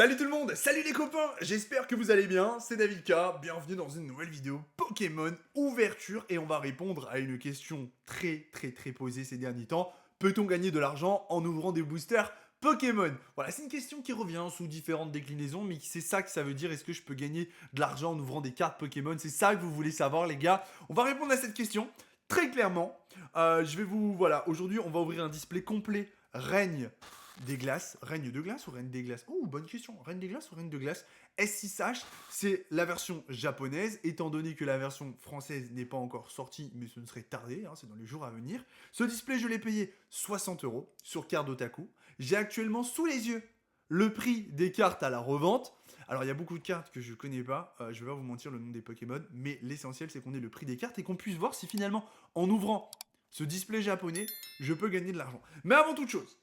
Salut tout le monde, salut les copains, j'espère que vous allez bien, c'est David K, bienvenue dans une nouvelle vidéo Pokémon ouverture et on va répondre à une question très posée ces derniers temps. Peut-on gagner de l'argent en ouvrant des boosters Pokémon? Voilà, c'est une question qui revient sous différentes déclinaisons, mais c'est ça que ça veut dire, est-ce que je peux gagner de l'argent en ouvrant des cartes Pokémon? C'est ça que vous voulez savoir les gars. On va répondre à cette question très clairement. Voilà, aujourd'hui on va ouvrir un display complet règne des glaces, règne de glace ou reine des glaces? Oh, bonne question. Reine des glaces ou reine de glace? S6H, c'est la version japonaise, étant donné que la version française n'est pas encore sortie, mais ce ne serait tardé, hein, c'est dans les jours à venir. Ce display, je l'ai payé 60 € sur Card Otaku. J'ai actuellement sous les yeux le prix des cartes à la revente. Alors, il y a beaucoup de cartes que je connais pas, je vais pas vous mentir le nom des Pokémon, mais l'essentiel, c'est qu'on ait le prix des cartes et qu'on puisse voir si finalement, en ouvrant ce display japonais, je peux gagner de l'argent. Mais avant toute chose,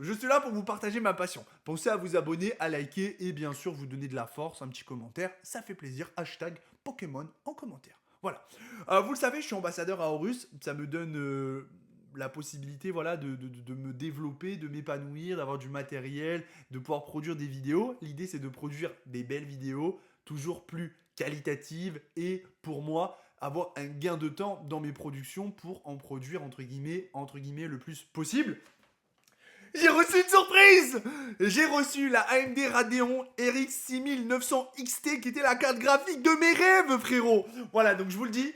je suis là pour vous partager ma passion. Pensez à vous abonner, à liker et bien sûr vous donner de la force, un petit commentaire, ça fait plaisir. Hashtag Pokémon en commentaire. Voilà. Vous le savez, je suis ambassadeur à Horus, ça me donne la possibilité voilà, de me développer, de m'épanouir, d'avoir du matériel, de pouvoir produire des vidéos. L'idée c'est de produire des belles vidéos, toujours plus qualitatives et pour moi, avoir un gain de temps dans mes productions pour en produire entre guillemets le plus possible. J'ai reçu une surprise. J'ai reçu la AMD Radeon RX 6900 XT qui était la carte graphique de mes rêves, frérot. Voilà, donc je vous le dis,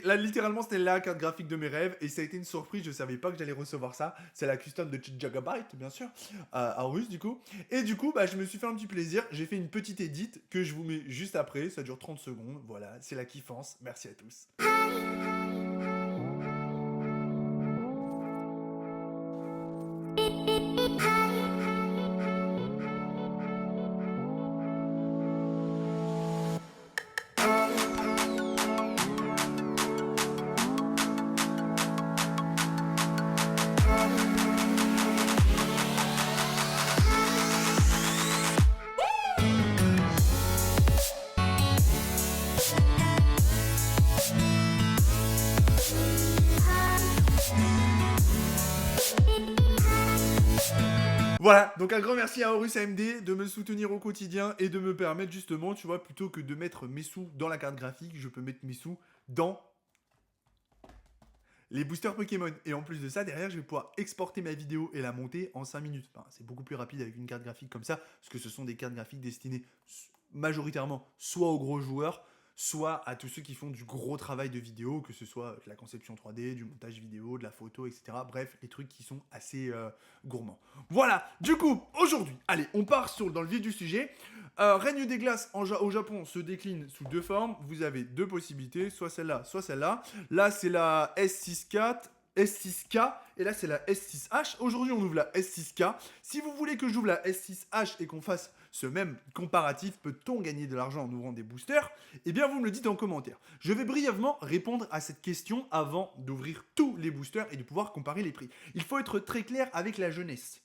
littéralement c'était la carte graphique de mes rêves et ça a été une surprise, je savais pas que j'allais recevoir ça. C'est la custom de Gigabyte, bien sûr, à russe du coup. Et du coup, je me suis fait un petit plaisir, j'ai fait une petite edit que je vous mets juste après, ça dure 30 secondes, voilà, c'est la kiffance. Merci à tous. Voilà, donc un grand merci à Horus AMD de me soutenir au quotidien et de me permettre justement, tu vois, plutôt que de mettre mes sous dans la carte graphique, je peux mettre mes sous dans les boosters Pokémon. Et en plus de ça, derrière, je vais pouvoir exporter ma vidéo et la monter en 5 minutes. Enfin, c'est beaucoup plus rapide avec une carte graphique comme ça, parce que ce sont des cartes graphiques destinées majoritairement soit aux gros joueurs, soit à tous ceux qui font du gros travail de vidéo, que ce soit de la conception 3D, du montage vidéo, de la photo, etc. Bref, les trucs qui sont assez gourmands. Voilà, du coup, aujourd'hui, allez, on part dans le vif du sujet. Règne des glaces au Japon se décline sous deux formes. Vous avez deux possibilités, soit celle-là, soit celle-là. Là, c'est la S6K, et là c'est la S6H. Aujourd'hui on ouvre la S6K. Si vous voulez que j'ouvre la S6H et qu'on fasse ce même comparatif, peut-on gagner de l'argent en ouvrant des boosters? Eh bien vous me le dites en commentaire. Je vais brièvement répondre à cette question avant d'ouvrir tous les boosters et de pouvoir comparer les prix. Il faut être très clair avec la jeunesse.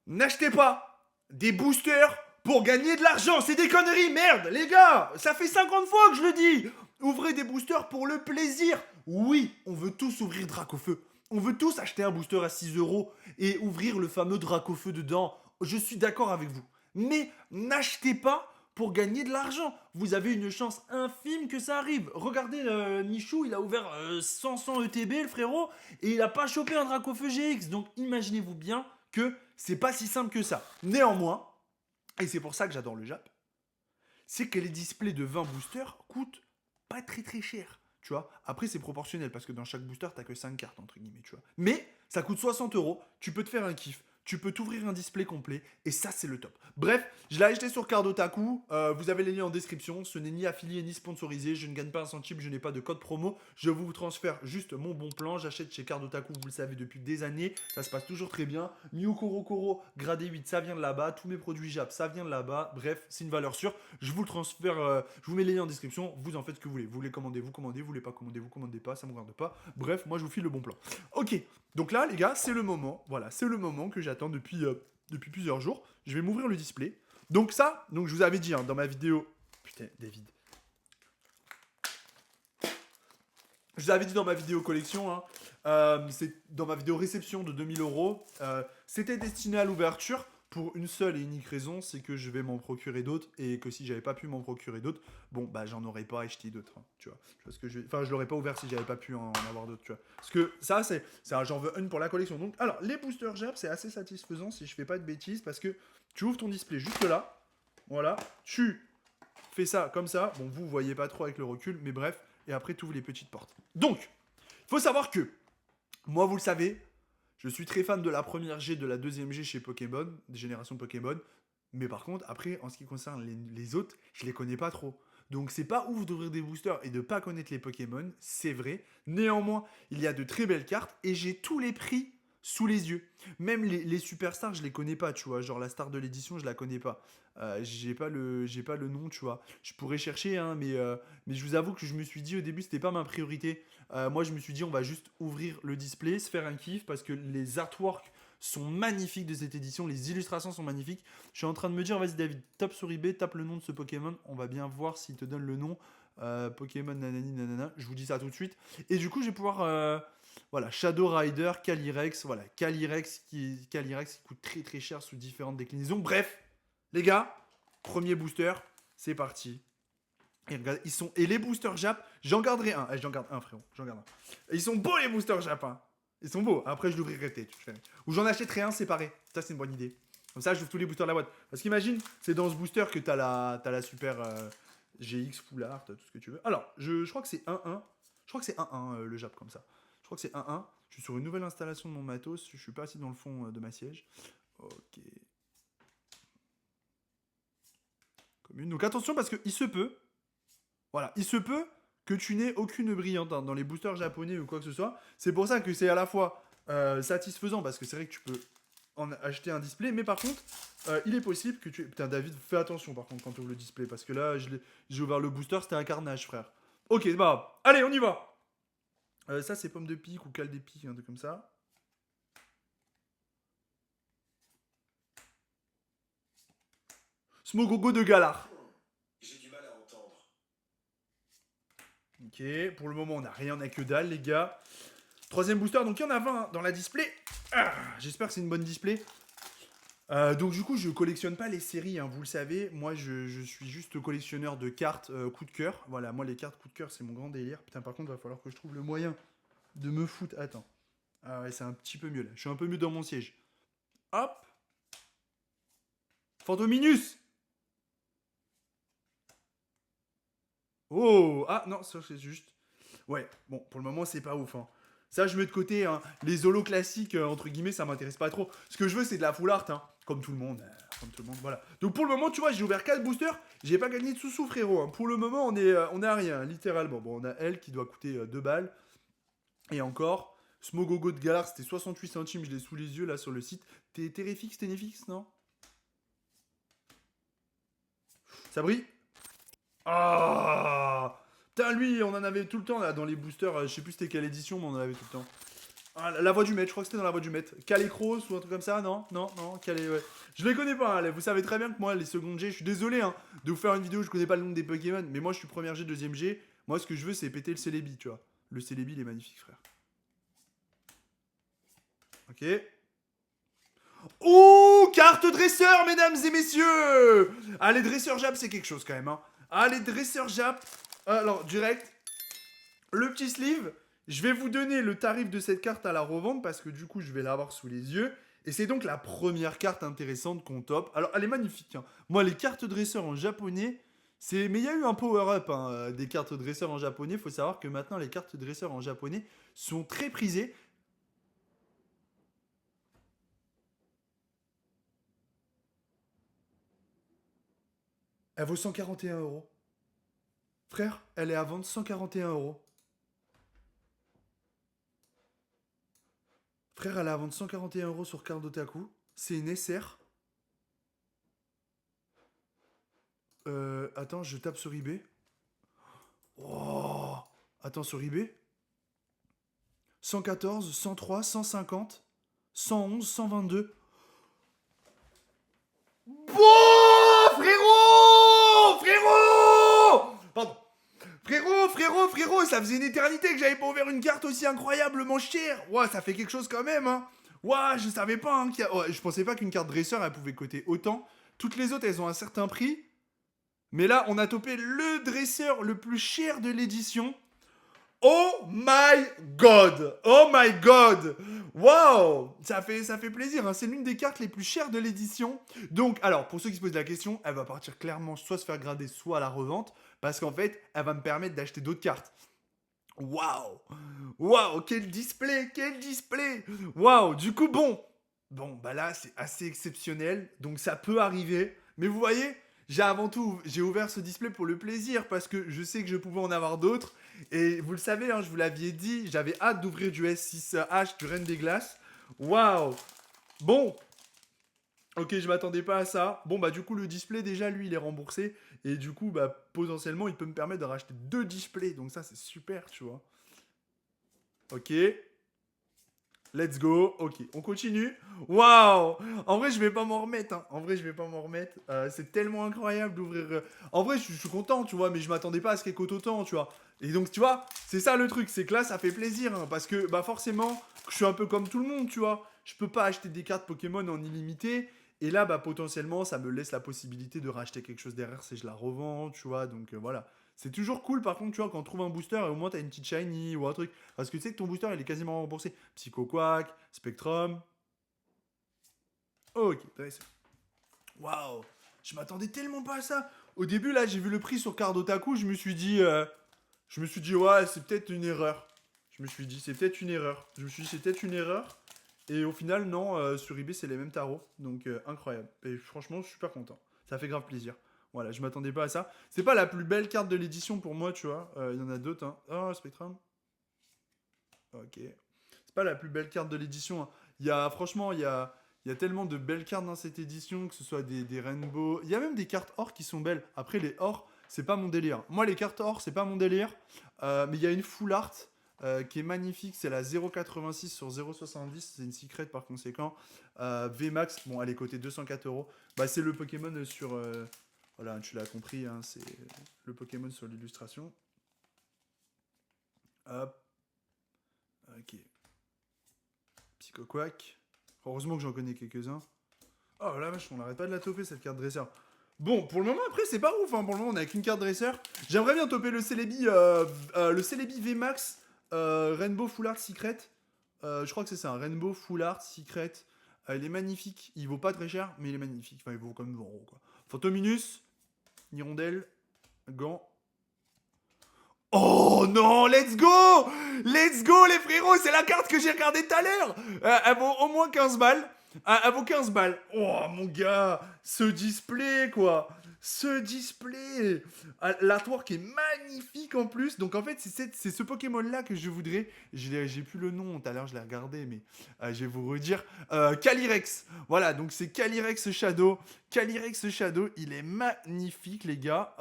N'achetez pas des boosters pour gagner de l'argent, c'est des conneries, merde, les gars, ça fait 50 fois que je le dis. Ouvrez des boosters pour le plaisir. Oui, on veut tous ouvrir Dracofeu. On veut tous acheter un booster à 6 € et ouvrir le fameux Dracofeu dedans. Je suis d'accord avec vous. Mais n'achetez pas pour gagner de l'argent. Vous avez une chance infime que ça arrive. Regardez, Michou, il a ouvert 100 ETB, le frérot, et il n'a pas chopé un Dracofeu GX. Donc imaginez-vous bien que c'est pas si simple que ça. Néanmoins, et c'est pour ça que j'adore le Jap, c'est que les displays de 20 boosters coûtent pas très cher. Tu vois, après c'est proportionnel parce que dans chaque booster t'as que 5 cartes entre guillemets, tu vois. Mais ça coûte 60 €, tu peux te faire un kiff, tu peux t'ouvrir un display complet et ça c'est le top. Bref, je l'ai acheté sur Card Otaku, vous avez les liens en description, ce n'est ni affilié ni sponsorisé, je ne gagne pas un centime, je n'ai pas de code promo, je vous transfère juste mon bon plan, j'achète chez Card Otaku, vous le savez depuis des années, ça se passe toujours très bien. Mew Koro gradé 8, ça vient de là-bas, tous mes produits Jap, ça vient de là-bas, bref, c'est une valeur sûre, je vous le transfère, je vous mets les liens en description, vous en faites ce que vous voulez, vous voulez commander, vous commandez, vous voulez pas commander, vous commandez pas, ça me regarde pas, bref, moi je vous file le bon plan. Ok, donc là les gars, c'est le moment, voilà, c'est le moment que j'attends depuis plusieurs jours. Je vais m'ouvrir le display. Donc ça, je vous avais dit hein, dans ma vidéo... Putain, David. Je vous avais dit dans ma vidéo collection, c'est dans ma vidéo réception de 2000 €, c'était destiné à l'ouverture pour une seule et unique raison, c'est que je vais m'en procurer d'autres et que si j'avais pas pu m'en procurer d'autres, bon bah j'en aurais pas acheté d'autres, hein, tu vois. Parce que enfin je l'aurais pas ouvert si j'avais pas pu en avoir d'autres, tu vois. Parce que ça j'en veux une pour la collection. Donc alors les boosters Jap, c'est assez satisfaisant si je fais pas de bêtises parce que tu ouvres ton display juste là, voilà, tu fais ça comme ça. Bon vous voyez pas trop avec le recul, mais bref, et après tu ouvres les petites portes. Donc il faut savoir que moi vous le savez. Je suis très fan de la première G, de la deuxième G chez Pokémon, des générations Pokémon. Mais par contre, après, en ce qui concerne les autres, je les connais pas trop. Donc c'est pas ouf d'ouvrir des boosters et de pas connaître les Pokémon, c'est vrai. Néanmoins, il y a de très belles cartes et j'ai tous les prix sous les yeux. Même les superstars, je les connais pas, tu vois. Genre la star de l'édition, je la connais pas. J'ai pas le nom, tu vois. Je pourrais chercher, hein, mais je vous avoue que je me suis dit au début, c'était pas ma priorité. Moi, je me suis dit, on va juste ouvrir le display, se faire un kiff, parce que les artworks sont magnifiques de cette édition, les illustrations sont magnifiques. Je suis en train de me dire, vas-y David, tape sur eBay, tape le nom de ce Pokémon, on va bien voir s'il te donne le nom. Pokémon nanani nanana, je vous dis ça tout de suite. Et du coup, je vais pouvoir... voilà, Shadow Rider, Calyrex, voilà, Calyrex qui coûte très très cher sous différentes déclinaisons. Bref, les gars, premier booster, c'est parti. Et regarde, et les boosters Jap, j'en garderai un. J'en garde un, frérot. J'en garde un. Ils sont beaux, les boosters Jap. Hein. Ils sont beaux. Après, je l'ouvrirai peut-être. Ou j'en achèterai un séparé. Ça, c'est une bonne idée. Comme ça, j'ouvre tous les boosters de la boîte. Parce qu'imagine, c'est dans ce booster que t'as la super GX Full Art, tout ce que tu veux. Alors, je crois que c'est 1-1. Je crois que c'est 1-1 le Jap comme ça. Je crois que c'est 1-1. Je suis sur une nouvelle installation de mon matos. Je suis pas assis dans le fond de ma siège. Ok. Commune. Donc attention parce qu'il se peut. Voilà, il se peut que tu n'aies aucune brillante hein, dans les boosters japonais ou quoi que ce soit. C'est pour ça que c'est à la fois satisfaisant parce que c'est vrai que tu peux en acheter un display, mais par contre, il est possible que tu... Putain, David, fais attention par contre quand tu ouvres le display parce que là, j'ai ouvert le booster, c'était un carnage, frère. Ok, c'est pas grave. Allez, on y va. Ça, c'est pomme de pique ou cale des piques, un truc comme ça. Smogogo de Galar. J'ai du mal à entendre. Ok, pour le moment, on n'a rien, on n'a que dalle, les gars. Troisième booster, donc il y en a 20 hein, dans la display. Ah, j'espère que c'est une bonne display. Donc du coup, je collectionne pas les séries, hein, vous le savez. Moi, je suis juste collectionneur de cartes coup de cœur. Voilà, moi, les cartes coup de cœur, c'est mon grand délire. Putain, par contre, il va falloir que je trouve le moyen de me foutre. Attends. Ah ouais, c'est un petit peu mieux, là. Je suis un peu mieux dans mon siège. Hop. Fantominus. Oh. Ah, non, ça, c'est juste... Ouais, bon, pour le moment, c'est pas ouf, hein. Ça, je mets de côté, hein. Les holos classiques, entre guillemets, ça m'intéresse pas trop. Ce que je veux, c'est de la full art, hein. Comme tout le monde, voilà. Donc pour le moment, tu vois, j'ai ouvert 4 boosters, j'ai pas gagné de sous-sous, frérot. Hein. Pour le moment, on est à rien, littéralement. Bon, on a elle qui doit coûter 2 balles. Et encore, Smogogo de Galar, c'était 68 centimes, je l'ai sous les yeux, là, sur le site. T'es Terrifix, Ténéfix, non? Ça brille? Ah! Putain, lui, on en avait tout le temps, là, dans les boosters. Je sais plus c'était quelle édition, mais on en avait tout le temps. Ah, la voix du maître, je crois que c'était dans la voix du maître. Calécros ou un truc comme ça, non? Non, Calé, ouais. Je les connais pas, hein, vous savez très bien que moi, les secondes G, je suis désolé hein, de vous faire une vidéo, je connais pas le nom des Pokémon, mais moi je suis première G, deuxième G. Moi ce que je veux, c'est péter le Celebi, tu vois. Le Celebi, il est magnifique, frère. Ok. Ouh, carte dresseur, mesdames et messieurs! Ah, les dresseurs Jap, c'est quelque chose quand même, hein. Ah, les dresseurs Jap. Alors, direct, le petit sleeve. Je vais vous donner le tarif de cette carte à la revente parce que du coup, je vais l'avoir sous les yeux. Et c'est donc la première carte intéressante qu'on top. Alors, elle est magnifique. Hein. Moi, les cartes dresseurs en japonais, c'est... Mais il y a eu un power-up hein, des cartes dresseurs en japonais. Il faut savoir que maintenant, les cartes dresseurs en japonais sont très prisées. Elle vaut 141 euros. Frère, elle est à vendre 141 euros. Frère, elle est à vendre 141 euros sur Card Otaku. C'est une SR. Attends, je tape sur eBay. Oh, attends, sur eBay. 114, 103, 150, 111, 122. Bon, frérot! Frérot! Pardon. Frérot, ça faisait une éternité que j'avais pas ouvert une carte aussi incroyablement chère. Ouais, ça fait quelque chose quand même, hein. Ouah, je savais pas, hein, ouais, je pensais pas qu'une carte dresseur, elle pouvait coter autant. Toutes les autres, elles ont un certain prix. Mais là, on a topé le dresseur le plus cher de l'édition. Oh my god! Oh my god! Wow! Ça fait plaisir, hein. C'est l'une des cartes les plus chères de l'édition. Donc, alors, pour ceux qui se posent la question, elle va partir clairement soit se faire grader, soit à la revente. Parce qu'en fait, elle va me permettre d'acheter d'autres cartes. Waouh! Waouh! Quel display! Quel display! Waouh! Du coup, bon. Bon, bah là, c'est assez exceptionnel. Donc, ça peut arriver. Mais vous voyez, j'ai ouvert ce display pour le plaisir. Parce que je sais que je pouvais en avoir d'autres. Et vous le savez, hein, je vous l'aviez dit, j'avais hâte d'ouvrir du S6H, du Reine des Glaces. Waouh! Bon, ok, je m'attendais pas à ça. Bon, bah du coup, le display, déjà, lui, il est remboursé. Et du coup, bah potentiellement, il peut me permettre de racheter 2 displays. Donc ça, c'est super, tu vois. Ok. Let's go. Ok, on continue. Waouh! En vrai, je vais pas m'en remettre, hein. En vrai, je vais pas m'en remettre. C'est tellement incroyable d'ouvrir. En vrai, je suis content, tu vois, mais je m'attendais pas à ce qu'elle coûte autant, tu vois. Et donc, tu vois, c'est ça le truc, c'est que là, ça fait plaisir, hein, parce que, bah, forcément, je suis un peu comme tout le monde, tu vois. Je peux pas acheter des cartes Pokémon en illimité. Et là, bah, potentiellement, ça me laisse la possibilité de racheter quelque chose derrière si je la revends, tu vois. Donc, voilà. C'est toujours cool, par contre, tu vois, quand on trouve un booster et au moins t'as une petite shiny ou un truc. Parce que tu sais que ton booster, il est quasiment remboursé. Psycho Quack, Spectrum. Ok, intéressant. Waouh! Je m'attendais tellement pas à ça. Au début, là, j'ai vu le prix sur Card Otaku, je me suis dit, ouais, c'est peut-être une erreur. Je me suis dit, c'est peut-être une erreur. Je me suis dit, c'est peut-être une erreur. Et au final, non, sur eBay, c'est les mêmes tarots. Donc, incroyable. Et franchement, je suis super content. Ça fait grave plaisir. Voilà, je m'attendais pas à ça. C'est pas la plus belle carte de l'édition pour moi, tu vois. Il y en a d'autres, hein. Oh, Spectrum. Ok. C'est pas la plus belle carte de l'édition, hein. Franchement, il y a tellement de belles cartes dans cette édition, que ce soit des rainbows. Il y a même des cartes or qui sont belles. Après, les or, c'est pas mon délire. Moi, les cartes or, c'est pas mon délire. Mais il y a une full art qui est magnifique. C'est la 0,86 sur 0,70. C'est une secret par conséquent. VMAX, bon, elle est cotée 204 euros. Bah, c'est le Pokémon sur. Voilà, tu l'as compris, hein, c'est le Pokémon sur l'illustration. Hop. Ok. Psycho Quack. Heureusement que j'en connais quelques-uns. Oh la vache, on n'arrête pas de la toper cette carte dresseur. Bon, pour le moment, après, c'est pas ouf, hein. Pour le moment, on a qu'une carte dresseur. J'aimerais bien toper le Celebi VMAX Rainbow Full Art Secret. Je crois que c'est ça, un Rainbow Full Art Secret. Il est magnifique. Il vaut pas très cher, mais il est magnifique. Enfin, il vaut quand même 20 euros, quoi. Phantominus, Hirondelle, Gant. Oh non, let's go! Let's go les frérots, c'est la carte que j'ai regardée tout à l'heure. Elle vaut au moins 15 balles. Elle vaut 15 balles. Oh mon gars, ce display quoi. Ce display. L'artwork est magnifique en plus. Donc en fait, c'est ce Pokémon là que je voudrais. J'ai plus le nom, tout à l'heure je l'ai regardé, mais je vais vous redire. Calyrex. Voilà, donc c'est Calyrex Shadow. Calyrex Shadow, il est magnifique les gars.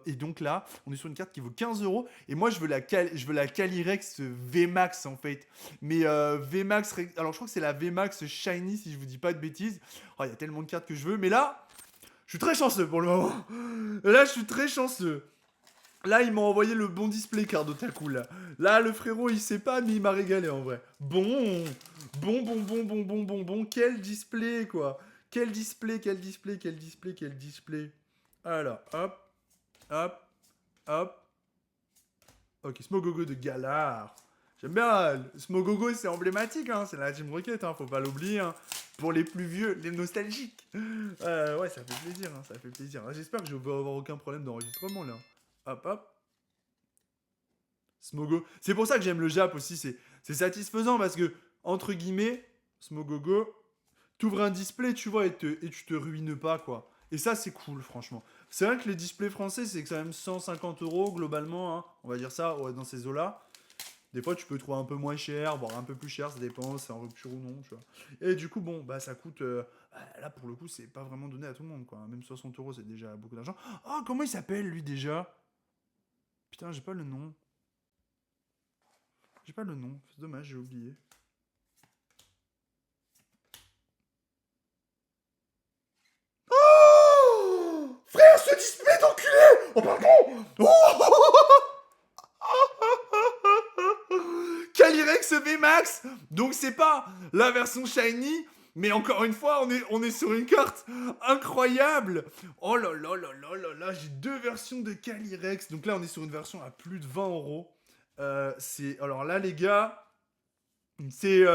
Et donc là, on est sur une carte qui vaut 15 euros. Et moi, je veux la Calyrex VMAX en fait. Mais VMAX, alors je crois que c'est la VMAX Shiny si je vous dis pas de bêtises. Oh, il y a tellement de cartes que je veux. Mais là, je suis très chanceux pour le moment. Là, je suis très chanceux. Là, il m'a envoyé le bon display card Otaku là. Là, le frérot, il sait pas, mais il m'a régalé en vrai. Bon. Bon. Quel display quoi. Quel display. Alors, hop. Ok, Smogogo de Galar. J'aime bien. Smogogo, c'est emblématique, hein. C'est la Team Rocket, hein. Faut pas l'oublier, hein. Pour les plus vieux, les nostalgiques. Ouais, ça fait plaisir, hein. Ça fait plaisir. J'espère que je vais avoir aucun problème d'enregistrement, là. Hop. Smogo. C'est pour ça que j'aime le Jap aussi. C'est satisfaisant parce que, entre guillemets, Smogogo, t'ouvres un display, tu vois, et tu te ruines pas, quoi. Et ça, c'est cool, franchement. C'est vrai que les displays français, c'est quand même 150 euros globalement, hein. On va dire ça, ouais, dans ces eaux-là. Des fois, tu peux trouver un peu moins cher, voire un peu plus cher, ça dépend, c'est en rupture ou non, tu vois. Et du coup, bon, bah ça coûte. Là, pour le coup, c'est pas vraiment donné à tout le monde, quoi. Même 60 euros, c'est déjà beaucoup d'argent. Oh, comment il s'appelle, lui, déjà? Putain, j'ai pas le nom. C'est dommage, j'ai oublié. Oh frère, ce display d'enculé! Oh, pardon! Oh Calyrex VMAX VMAX. Donc c'est pas la version shiny, mais encore une fois, on est sur une carte incroyable. Oh là là là là là là, j'ai 2 versions de Calyrex. Donc là, on est sur une version à plus de 20 €. Alors là, les gars, c'est...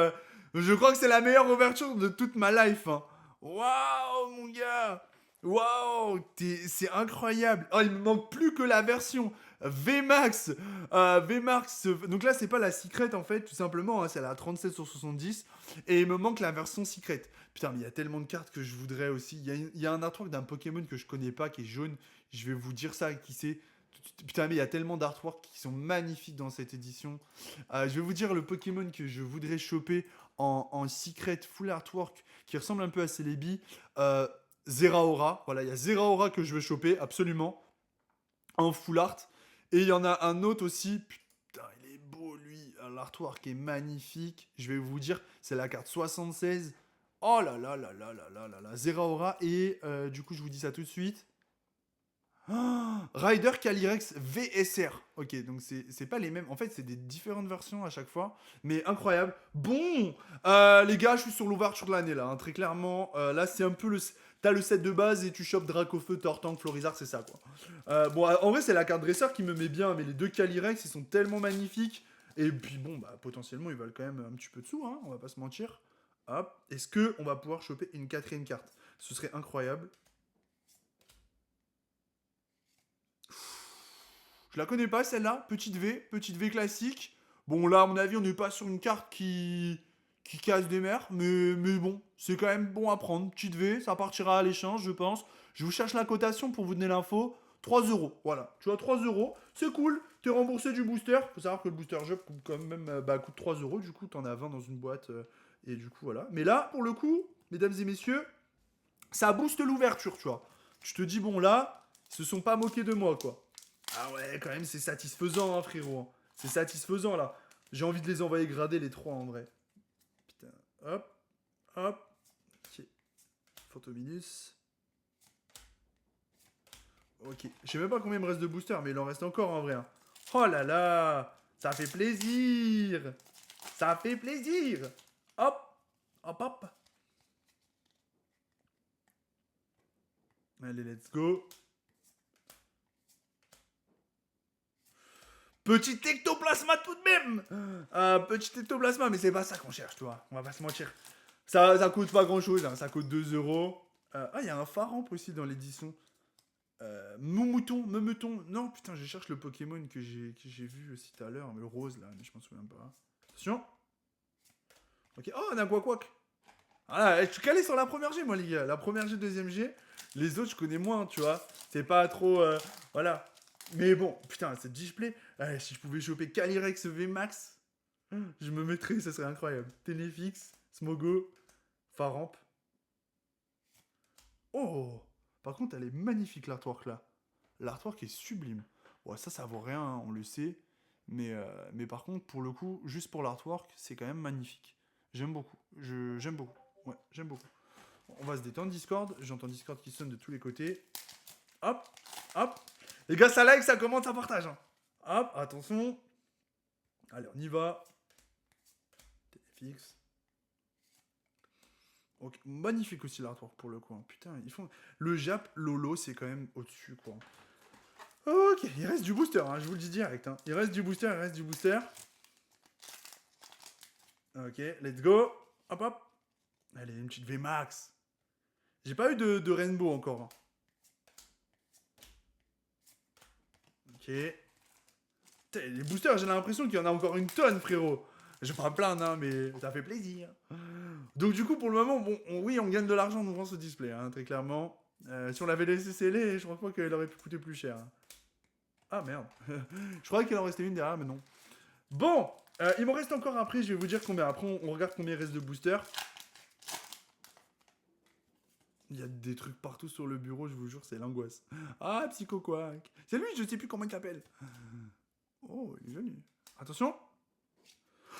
je crois que c'est la meilleure ouverture de toute ma life. Hein. Waouh, mon gars. Waouh, c'est incroyable. Oh, il me manque plus que la version VMAX. VMAX. Donc là, c'est pas la secret, en fait, tout simplement. Hein, c'est la 37/70. Et il me manque la version secret. Putain, mais il y a tellement de cartes que je voudrais aussi. Il y a un artwork d'un Pokémon que je connais pas, qui est jaune. Je vais vous dire ça, qui c'est. Putain, mais il y a tellement d'artworks qui sont magnifiques dans cette édition. Je vais vous dire le Pokémon que je voudrais choper en secret full artwork qui ressemble un peu à Celebi. Zeraora. Voilà, il y a Zeraora que je veux choper, absolument. En full art. Et il y en a un autre aussi. Putain, il est beau, lui. L'artwork est magnifique. Je vais vous dire, c'est la carte 76. Oh là là là là là là là là. Zeraora. Et du coup, je vous dis ça tout de suite. Rider Calyrex VSR. Ok, donc c'est pas les mêmes. En fait, c'est des différentes versions à chaque fois. Mais incroyable. Bon, les gars, je suis sur l'ouverture de l'année là. Hein, très clairement. Là, c'est un peu le. T'as le set de base et tu chopes Dracofeu, Tortank, Florizard, c'est ça quoi. Bon, en vrai, c'est la carte dresseur qui me met bien. Mais les 2 Calyrex, ils sont tellement magnifiques. Et puis bon, bah potentiellement, ils valent quand même un petit peu de sous. Hein, on va pas se mentir. Hop. Est-ce que on va pouvoir choper une 4ème carte? Ce serait incroyable. Je la connais pas celle-là, petite V classique. Bon là à mon avis on n'est pas sur une carte qui casse des mers, mais bon, c'est quand même bon à prendre. Petite V, ça partira à l'échange je pense. Je vous cherche la cotation pour vous donner l'info. 3 €, voilà. Tu vois 3 €, c'est cool, t'es remboursé du booster. Faut savoir que le booster jeu coûte quand même coûte 3 €, du coup t'en as 20 dans une boîte. Et du coup voilà. Mais là, pour le coup, mesdames et messieurs, ça booste l'ouverture, tu vois. Tu te dis bon là, ils se sont pas moqués de moi quoi. Ah ouais, quand même, c'est satisfaisant, hein, frérot. C'est satisfaisant, là. J'ai envie de les envoyer grader, les 3, en vrai. Putain. Hop. Hop. Ok. Photominus. Ok. Je sais même pas combien il me reste de booster, mais il en reste encore, en vrai. Hein. Oh là là. Ça fait plaisir. Ça fait plaisir. Hop. Hop, hop. Allez, let's go. Petit ectoplasma tout de même. Petit ectoplasma, mais c'est pas ça qu'on cherche, toi. On va pas se mentir. Ça coûte pas grand chose, hein. Ça coûte 2 €. Il y a un Faramp aussi dans l'édition. Moumeton. Non, putain, je cherche le Pokémon que j'ai vu aussi tout à l'heure, le rose là, mais je m'en souviens pas. Attention. Ok. Oh, on a Quack. Ah, je suis calé sur la première G, moi, les gars. La première G, deuxième G. Les autres, je connais moins, tu vois. C'est pas trop. Voilà. Mais bon, putain, cette display. Si je pouvais choper Calyrex VMAX, je me mettrais, ça serait incroyable. Téléfix, Smogo, Faramp. Oh! Par contre, elle est magnifique, l'artwork là. L'artwork est sublime. Bon, ça vaut rien, hein, on le sait. Mais par contre, pour le coup, juste pour l'artwork, c'est quand même magnifique. J'aime beaucoup. J'aime beaucoup. Ouais, j'aime beaucoup. On va se détendre, Discord. J'entends Discord qui sonne de tous les côtés. Hop, hop. Les gars, ça like, ça commente, ça partage. Hein. Hop, attention. Allez, on y va. Téléfix. Okay. Magnifique aussi l'artwork pour le coup. Hein. Putain, ils font. Le Jap Lolo, c'est quand même au-dessus, quoi. Ok, il reste du booster, hein, je vous le dis direct. Hein. Il reste du booster. Ok, let's go. Hop, hop. Allez, une petite VMAX. J'ai pas eu de Rainbow encore. Hein. Ok. Putain, les boosters, j'ai l'impression qu'il y en a encore une tonne, frérot. Je vais pas me plaindre, hein, mais ça fait plaisir. Donc du coup, pour le moment, bon, oui, on gagne de l'argent en ouvrant ce display, hein, très clairement. Si on l'avait laissé sceller, je crois pas qu'elle aurait pu coûter plus cher. Hein. Ah merde. Je croyais qu'il en restait une derrière, mais non. Bon, il m'en reste encore après, je vais vous dire combien. Après, on regarde combien il reste de boosters. Il y a des trucs partout sur le bureau, je vous jure, c'est l'angoisse. Ah, Psycho Quack. C'est lui, je sais plus comment il s'appelle. Oh, il est joli. Attention.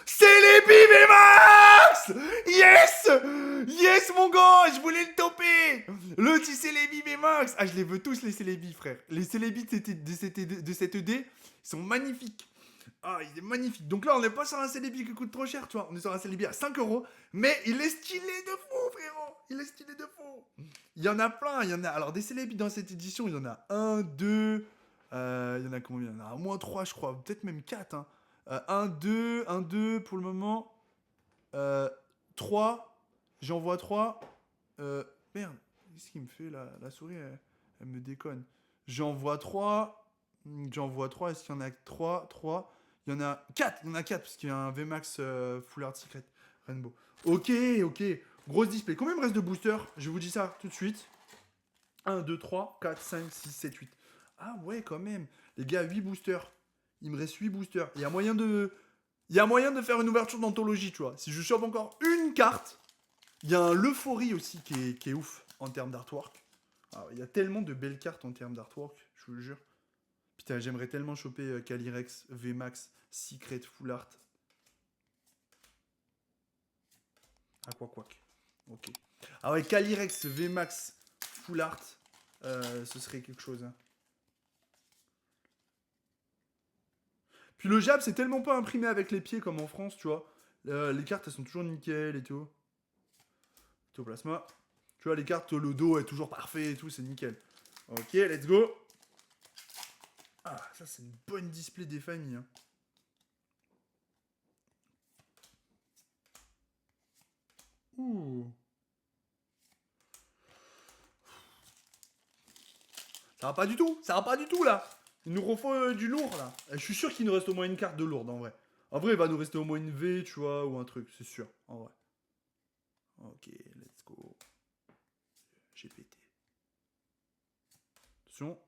C'est les Max. Yes. Yes, mon gars, je voulais le toper. Le petit Celebi Max. Ah, je les veux tous, les Celebi, frère. Les Celebi de cette ED, ils sont magnifiques. Ah, il est magnifique. Donc là, on n'est pas sur un Celebi qui coûte trop cher, tu vois. On est sur un Celebi à 5 euros. Mais il est stylé de fou, frérot. Il est stylé de fou. Il y en a plein. Il y en a. Alors, des Celebi dans cette édition, il y en a un, deux. Il y en a combien? Il y en a au moins 3, je crois. Peut-être même 4. Hein. 1, 2 pour le moment. 3. J'en vois 3. Merde. Qu'est-ce qu'il me fait là? La souris, elle me déconne. J'en vois 3. J'en vois 3. Est-ce qu'il y en a 3? 3. Il y en a 4. Il y en a 4 parce qu'il y a un VMAX Full Art Secret Rainbow. Ok, ok. Grosse display. Combien il me reste de boosters? Je vous dis ça tout de suite. 1, 2, 3, 4, 5, 6, 7, 8. Ah ouais, quand même. Les gars, 8 boosters. Il me reste 8 boosters. Il y a moyen de... Il y a moyen de faire une ouverture d'anthologie, tu vois. Si je chope encore une carte, il y a un l'euphorie aussi qui est ouf en termes d'artwork. Alors, il y a tellement de belles cartes en termes d'artwork, je vous le jure. Putain, j'aimerais tellement choper Calyrex, VMAX, Secret, Full Art. Ah, quoi. Ok. Ah ouais, Calyrex, VMAX, Full Art, ce serait quelque chose. Hein. Puis le jab, c'est tellement pas imprimé avec les pieds comme en France, tu vois. Les cartes, elles sont toujours nickel et tout. Plasma. Tu vois, les cartes, le dos est toujours parfait et tout, c'est nickel. Ok, let's go. Ah, ça, c'est une bonne display des familles. Hein. Ouh. Ça va pas du tout, là. Il nous refaut du lourd, là. Je suis sûr qu'il nous reste au moins une carte de lourde, en vrai. En vrai, il va nous rester au moins une V, tu vois, ou un truc, c'est sûr, en vrai. Ok, let's go. J'ai pété. Attention.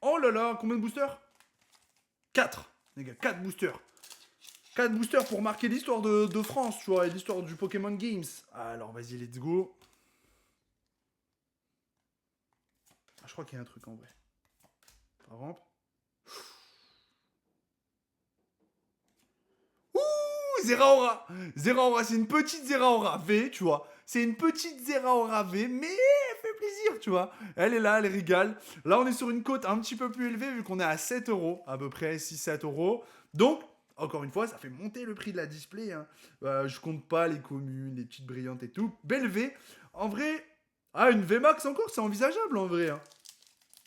Oh là là, combien de boosters? 4. Les gars, 4 boosters. 4 boosters pour marquer l'histoire de France, tu vois, et l'histoire du Pokémon Games. Alors, vas-y, let's go. Ah, je crois qu'il y a un truc en vrai. Par exemple. Ouh, Zeraora. Zeraora, c'est une petite Zeraora V, tu vois. C'est une petite Zeraora V, mais elle fait plaisir, tu vois. Elle est là, elle régale. Là, on est sur une cote un petit peu plus élevée, vu qu'on est à 7 euros, à peu près 6-7 euros. Donc, encore une fois, ça fait monter le prix de la display. Hein. Je compte pas les communes, les petites brillantes et tout. Belle V. En vrai, ah, une VMAX encore, c'est envisageable en vrai. Hein.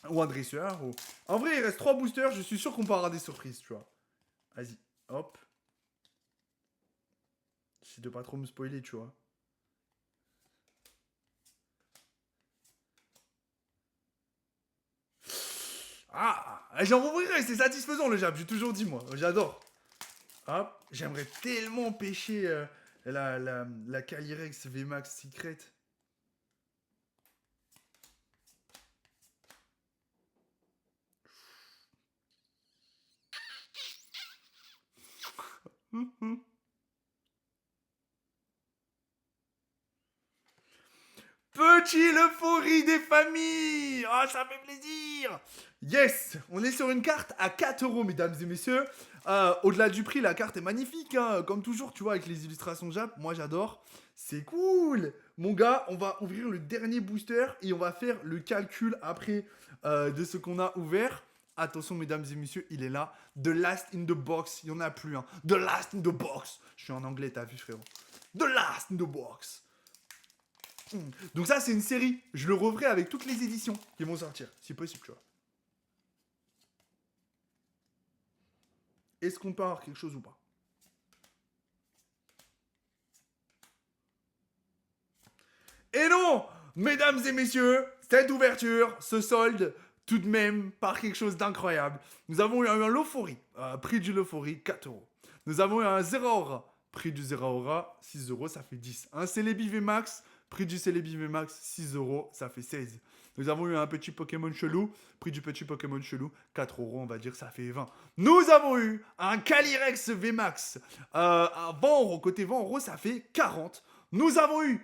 Ou un dresseur. Ou... En vrai, il reste 3 boosters, je suis sûr qu'on parlera des surprises, tu vois. Vas-y, hop. J'essaie de pas trop me spoiler, tu vois. Ah, j'en ouvrirai, c'est satisfaisant le jab, j'ai toujours dit moi, j'adore. Hop, j'aimerais tellement pêcher la Calyrex VMAX Secret. Petit l'euphorie des familles. Ah, ça fait plaisir. Yes, on est sur une carte à 4 euros, mesdames et messieurs. Au-delà du prix, la carte est magnifique, hein. Comme toujours, tu vois, avec les illustrations Jap. Moi, j'adore. C'est cool. Mon gars, on va ouvrir le dernier booster et on va faire le calcul après de ce qu'on a ouvert. Attention, mesdames et messieurs, il est là. The last in the box. Il n'y en a plus. Hein. The last in the box. Je suis en anglais, t'as vu, frérot. The last in the box. Donc ça, c'est une série. Je le referai avec toutes les éditions qui vont sortir, si possible, tu vois. Est-ce qu'on peut avoir quelque chose ou pas? Et non, mesdames et messieurs, cette ouverture se solde tout de même par quelque chose d'incroyable. Nous avons eu un Lophorie, prix du Lophorie, 4 euros. Nous avons eu un Zeraora, prix du Zeraora, 6 euros, ça fait 10. Un Celebi VMAX, prix du Celebi VMAX, 6 euros, ça fait 16. Nous avons eu un petit Pokémon chelou, prix du petit Pokémon chelou, 4 euros, on va dire, ça fait 20. Nous avons eu un Calyrex VMAX, à 20 euros, côté 20 euros, ça fait 40. Nous avons eu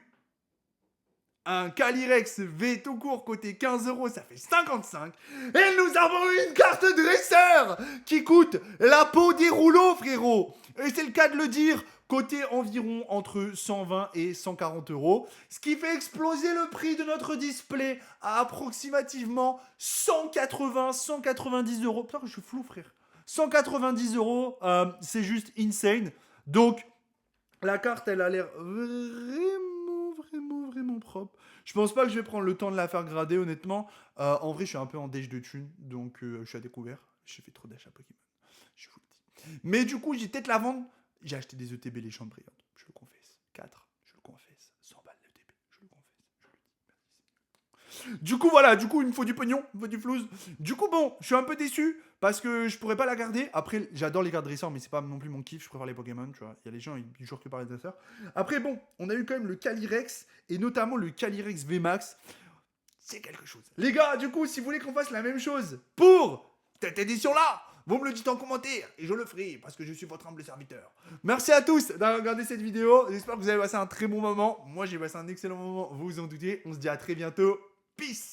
un Calyrex V tout court côté 15 euros, ça fait 55. Et nous avons une carte dresseur qui coûte la peau des rouleaux, frérot. Et c'est le cas de le dire, côté environ entre 120 et 140 euros. Ce qui fait exploser le prix de notre display à approximativement 180-190 euros. Putain, je suis flou, frère. 190 euros, c'est juste insane. Donc, la carte, elle a l'air vraiment propre. Je pense pas que je vais prendre le temps de la faire grader, honnêtement. En vrai, je suis un peu en déj de thunes, donc je suis à découvert. J'ai fait trop d'achats Pokémon. Je vous le dis. Mais du coup, j'ai peut-être la vendre. J'ai acheté des ETB les Chambriand, je le confesse. 4, je le confesse. 100 balles d'ETB, je le confesse. Je le dis. Du coup, voilà, du coup, il me faut du pognon, il me faut du flouze. Du coup, bon, je suis un peu déçu parce que je pourrais pas la garder. Après, j'adore les cartes dresseurs, mais c'est pas non plus mon kiff. Je préfère les Pokémon, tu vois. Il y a les gens, ils jouent que par les dresseurs. Après, bon, on a eu quand même le Calyrex et notamment le Calyrex VMAX. C'est quelque chose. Les gars, du coup, si vous voulez qu'on fasse la même chose pour cette édition-là, vous me le dites en commentaire et je le ferai parce que je suis votre humble serviteur. Merci à tous d'avoir regardé cette vidéo. J'espère que vous avez passé un très bon moment. Moi, j'ai passé un excellent moment, vous vous en doutez. On se dit à très bientôt. Peace!